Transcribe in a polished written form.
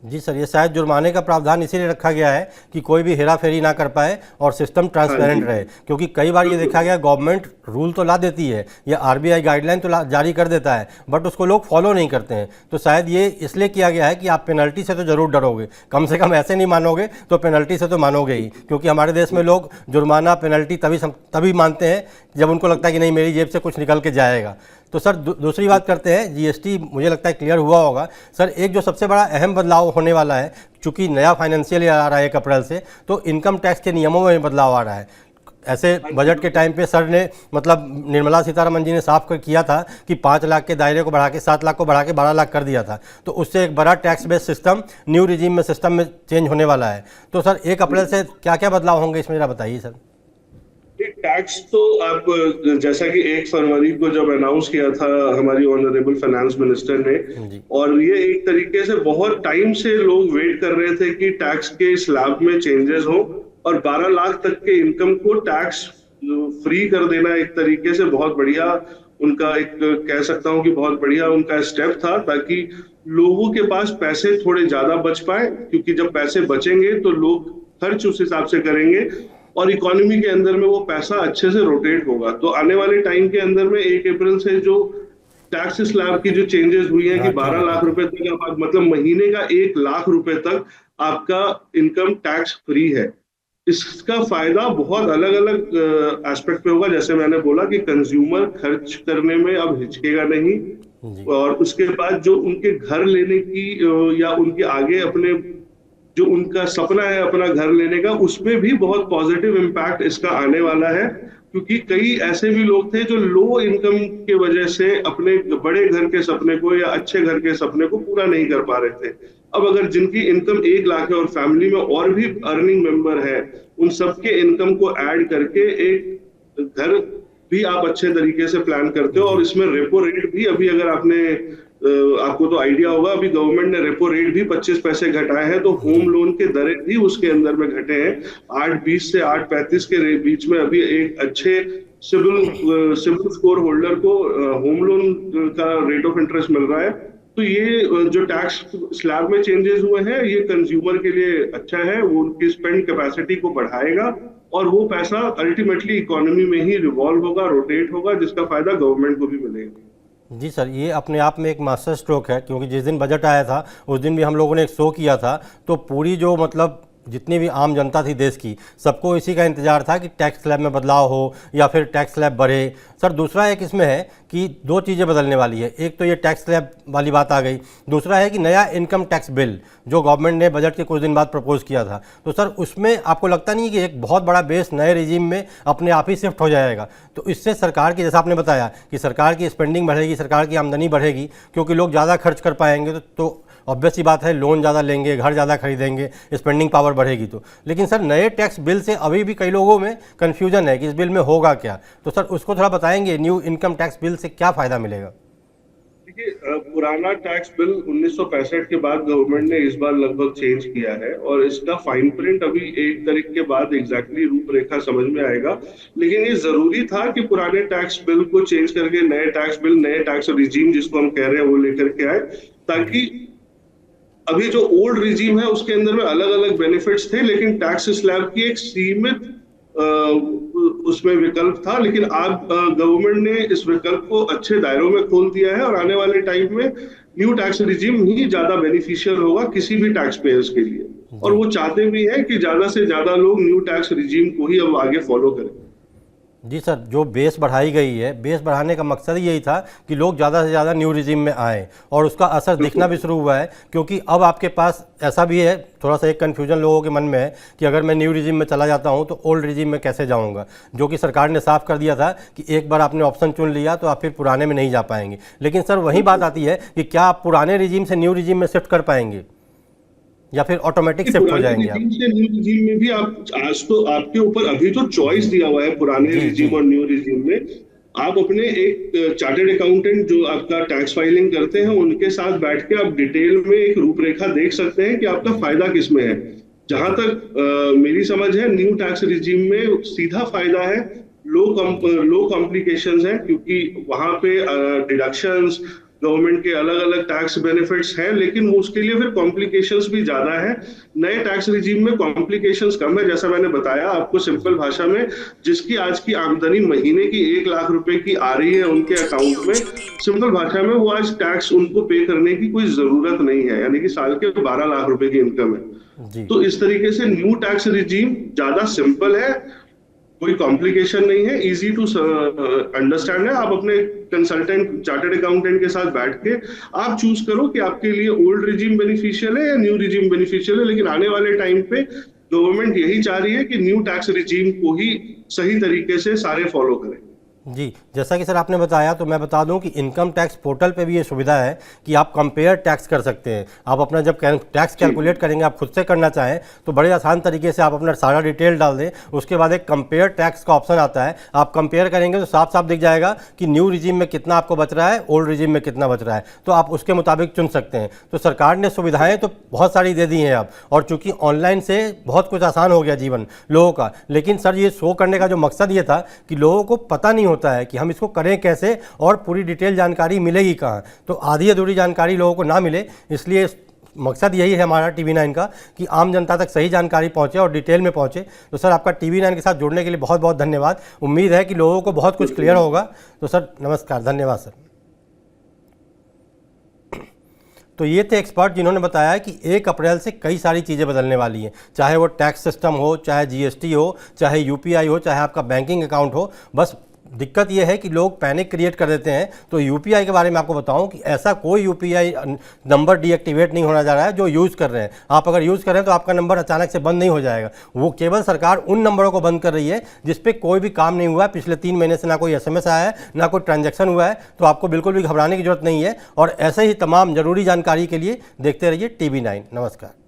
जी sir, ये शायद जुर्माने का प्रावधान इसीलिए रखा गया है कि कोई भी हेरा फेरी ना कर पाए और सिस्टम हाँ ट्रांसपेरेंट जी, रहे, क्योंकि कई बार ये देखा बिल्कुल। गया गवर्नमेंट रूल तो ला देती है या आरबीआई गाइडलाइन तो जारी कर देता है, बट उसको लोग फॉलो नहीं करते हैं। तो शायद ये इसलिए किया गया है कि आप पेनल्टी से तो जरूर डरोगे, कम से कम ऐसे नहीं मानोगे तो पेनल्टी से तो मानोगे ही, क्योंकि हमारे देश में लोग जुर्माना पेनल्टी तभी मानते हैं जब उनको लगता है कि नहीं मेरी जेब से कुछ निकल के जाएगा। तो सर दूसरी बात करते हैं, जीएसटी मुझे लगता है क्लियर हुआ होगा। सर एक जो सबसे बड़ा अहम बदलाव होने वाला है, चूंकि नया फाइनेंशियल ईयर आ रहा है 1 अप्रैल से, तो इनकम टैक्स के नियमों में बदलाव आ रहा है। ऐसे हाँ जी, बजट के टाइम पे सर ने मतलब निर्मला सीतारमन जी ने साफ कर किया था कि 5 लाख के दायरे को बढ़ा के 7 लाख को बढ़ा के 12 लाख कर दिया था। तो उससे एक बड़ा tax based system new regime में सिस्टम में चेंज होने वाला है। तो सर 1 अप्रैल से क्या क्या बदलाव होंगे इसमें जरा बताइए सर। टैक्स तो आप जैसा कि 1 फरवरी को जब अनाउंस किया था हमारी ऑनरेबल फाइनेंस मिनिस्टर ने, जी और ये एक तरीके से बहुत टाइम से लोग वेट कर रहे थे कि टैक्स के स्लैब में चेंजेस हो, और 12 लाख तक के इनकम को टैक्स फ्री कर देना एक तरीके से बहुत बढ़िया उनका एक कह सकता हूं कि बहुत बढ़िया उनका स्टेप था, ताकि लोगों के पास पैसे थोड़े ज्यादा बच पाए, क्योंकि जब पैसे बचेंगे तो लोग खर्च उस हिसाब से करेंगे और इकोनॉमी के अंदर में वो पैसा अच्छे से रोटेट होगा। तो आने वाले टाइम के अंदर में 1 अप्रैल से जो टैक्स स्लैब की जो चेंजेस हुई है कि हाँ, ठीक है 12 लाख ठीक है। रुपए तक आप मतलब महीने का 1 लाख रुपए तक आपका इनकम टैक्स फ्री है। इसका फायदा बहुत अलग अलग एस्पेक्ट पे होगा, जैसे मैंने बोला कि कंज्यूमर खर्च करने में अब हिचकेगा नहीं, जी और उसके बाद जो उनके घर लेने की या उनके आगे अपने जो उनका सपना है अपना घर लेने का, उसमें भी बहुत पॉजिटिव इम्पैक्ट इसका आने वाला है। क्योंकि कई ऐसे भी लोग थे जो लो इनकम के वजह से अपने बड़े घर के सपने को या अच्छे घर के सपने को पूरा नहीं कर पा रहे थे। अब अगर जिनकी इनकम 1 लाख है और फैमिली में और भी अर्निंग मेंबर है, उन सबके इनकम को ऐड करके एक घर भी आप अच्छे तरीके से प्लान करते हो। और जी इसमें रेपो रेट भी अभी अगर आपको तो आइडिया होगा, अभी गवर्नमेंट ने रेपो रेट भी 25 पैसे घटाए हैं, तो होम जी लोन के दरें भी उसके अंदर में घटे हैं। 8.20 से 8.35 के बीच में अभी एक अच्छे सिविल स्कोर होल्डर को होम लोन का रेट ऑफ इंटरेस्ट मिल रहा है। तो ये जो टैक्स स्लैब में चेंजेस हुए हैं, ये कंज्यूमर के लिए अच्छा है, वो उनकी स्पेंड कैपेसिटी को बढ़ाएगा, और वो पैसा अल्टीमेटली इकोनॉमी में ही रिवॉल्व होगा, रोटेट होगा, जिसका फायदा गवर्नमेंट को भी मिलेगा। जी सर, ये अपने आप में एक मास्टर स्ट्रोक है, क्योंकि जिस दिन बजट आया था उस दिन भी हम लोगों ने एक शो किया था, तो पूरी जो मतलब जितनी भी आम जनता थी देश की, सबको इसी का इंतजार था कि टैक्स स्लैब में बदलाव हो या फिर टैक्स स्लैब बढ़े। सर दूसरा एक इसमें है कि दो चीज़ें बदलने वाली है, एक तो ये टैक्स स्लैब वाली बात आ गई, दूसरा है कि नया इनकम टैक्स बिल जो गवर्नमेंट ने बजट के कुछ दिन बाद प्रपोज किया था। तो सर उसमें आपको लगता नहीं कि एक बहुत बड़ा बेस नए रिजीम में अपने आप ही शिफ्ट हो जाएगा? तो इससे सरकार की, जैसा आपने बताया कि सरकार की स्पेंडिंग बढ़ेगी, सरकार की आमदनी बढ़ेगी, क्योंकि लोग ज़्यादा खर्च कर पाएंगे, तो ऑब्वियस सी बात है लोन ज़्यादा लेंगे, घर ज़्यादा खरीदेंगे, स्पेंडिंग पावर बढ़ेगी। तो लेकिन सर नए टैक्स बिल से अभी भी कई लोगों में कन्फ्यूजन है कि इस बिल में होगा क्या। तो सर उसको थोड़ा बताएंगे, न्यू इनकम टैक्स बिल से क्या फ़ायदा मिलेगा? देखिए, पुराना टैक्स बिल 1965 के बाद गवर्नमेंट ने इस बार लगभग चेंज किया है, और इसका फाइन प्रिंट अभी 1 तारीख के बाद एग्जैक्टली रूपरेखा समझ में आएगा। लेकिन ये जरूरी था कि पुराने टैक्स बिल को चेंज करके नए टैक्स बिल, नए टैक्स रिजीम जिसको हम कह रहे हैं, वो लेकर के आए, ताकि अभी जो ओल्ड रिजीम है उसके अंदर में अलग अलग बेनिफिट्स थे, लेकिन टैक्स स्लैब की एक सीमित उसमें विकल्प था। लेकिन अब गवर्नमेंट ने इस विकल्प को अच्छे दायरों में खोल दिया है, और आने वाले टाइम में न्यू टैक्स रिजीम ही ज्यादा बेनिफिशियल होगा किसी भी टैक्स पेयर्स के लिए। और जी वो चाहते भी हैं कि ज्यादा से ज्यादा लोग न्यू टैक्स रिजीम को ही अब आगे फॉलो करें। जी सर, जो बेस बढ़ाई गई है, बेस बढ़ाने का मकसद यही था कि लोग ज़्यादा से ज़्यादा न्यू रिजीम में आएँ, और उसका असर दिखना बिल्कुल। भी शुरू हुआ है। क्योंकि अब आपके पास ऐसा भी है, थोड़ा सा एक कन्फ्यूजन लोगों के मन में है कि अगर मैं न्यू रिजीम में चला जाता हूं तो ओल्ड रिजीम में कैसे जाऊंगा, जो कि सरकार ने साफ कर दिया था कि एक बार आपने ऑप्शन चुन लिया तो आप फिर पुराने में नहीं जा पाएंगे। लेकिन सर वही बात आती है कि क्या आप पुराने रिजीम से न्यू रिजीम में शिफ्ट कर पाएंगे या फिर ऑटोमेटिक शिफ्ट हो पुराने जाएंगे आप? रिजीम से न्यू रिजीम में भी आप, आज तो आपके ऊपर अभी तो चॉइस जी दिया हुआ है पुराने जी जी रिजीम और न्यू रिजीम में। आप अपने एक चार्टर्ड अकाउंटेंट जो आपका टैक्स फाइलिंग करते हैं, उनके साथ बैठ के आप डिटेल में एक रूपरेखा देख सकते हैं कि आपका जी फायदा किसमें है। जहां जी तक मेरी समझ है, न्यू टैक्स रिजीम में सीधा फायदा है, लो जी लो कॉम्प्लिकेशंस है, क्योंकि वहां पे डिडक्शंस गवर्नमेंट के अलग अलग टैक्स बेनिफिट्स हैं, लेकिन वो उसके लिए फिर कॉम्प्लिकेशंस भी ज्यादा है। नए टैक्स रिजीम में कॉम्प्लिकेशंस कम है, जैसा मैंने बताया आपको सिंपल भाषा में। जिसकी आज की आमदनी महीने की 1 लाख रुपए की आ रही है उनके अकाउंट में, सिंपल भाषा में वो आज टैक्स उनको पे करने की कोई जरूरत नहीं है, यानी कि साल के 12 लाख रुपए की इनकम है। जी तो इस तरीके से न्यू टैक्स रिजीम ज्यादा सिंपल है, कोई कॉम्प्लिकेशन नहीं है, इजी टू अंडरस्टैंड है। आप अपने कंसल्टेंट चार्टर्ड अकाउंटेंट के साथ बैठ के आप चूज करो कि आपके लिए ओल्ड रिजीम बेनिफिशियल है या न्यू रिजीम बेनिफिशियल है। लेकिन आने वाले टाइम पे गवर्नमेंट यही चाह रही है कि न्यू टैक्स रिजीम को ही सही तरीके से सारे फॉलो करें। जी, जैसा कि सर आपने बताया, तो मैं बता दूं कि इनकम टैक्स पोर्टल पे भी ये सुविधा है कि आप कंपेयर टैक्स कर सकते हैं। आप अपना जब टैक्स कैलकुलेट करेंगे, आप खुद से करना चाहें तो बड़े आसान तरीके से आप अपना सारा डिटेल डाल दें, उसके बाद एक कंपेयर टैक्स का ऑप्शन आता है। आप कंपेयर करेंगे तो साफ साफ दिख जाएगा कि न्यू रिजीम में कितना आपको बच रहा है, ओल्ड रिजीम में कितना बच रहा है, तो आप उसके मुताबिक चुन सकते हैं। तो सरकार ने सुविधाएँ तो बहुत सारी दे दी हैं अब, और चूँकि ऑनलाइन से बहुत कुछ आसान हो गया जीवन लोगों का। लेकिन सर ये शो करने का जो मकसद ये था कि लोगों को पता नहीं होता है कि हम इसको करें कैसे और पूरी डिटेल जानकारी मिलेगी कहाँ, तो आधी अधूरी जानकारी लोगों को ना मिले, इसलिए मकसद यही है हमारा TV9 का कि आम जनता तक सही जानकारी पहुंचे और डिटेल में पहुंचे। तो सर आपका TV9 के साथ जुड़ने के लिए बहुत बहुत धन्यवाद। उम्मीद है कि लोगों को बहुत कुछ क्लियर होगा। तो सर नमस्कार, धन्यवाद सर। तो ये थे एक्सपर्ट जिन्होंने बताया कि 1 अप्रैल से कई सारी चीज़ें बदलने वाली हैं, चाहे वो टैक्स सिस्टम हो, चाहे GST हो, चाहे UPI हो, चाहे आपका बैंकिंग अकाउंट हो। बस दिक्कत ये है कि लोग पैनिक क्रिएट कर देते हैं। तो UPI के बारे में आपको बताऊं कि ऐसा कोई UPI नंबर डीएक्टिवेट नहीं होना जा रहा है जो यूज़ कर रहे हैं। आप अगर यूज़ कर रहे हैं तो आपका नंबर अचानक से बंद नहीं हो जाएगा। वो केवल सरकार उन नंबरों को बंद कर रही है जिस पे कोई भी काम नहीं हुआ है, पिछले 3 महीने से ना कोई SMS आया है, ना कोई ट्रांजैक्शन हुआ है। तो आपको बिल्कुल भी घबराने की जरूरत नहीं है। और ऐसे ही तमाम ज़रूरी जानकारी के लिए देखते रहिए TV9। नमस्कार।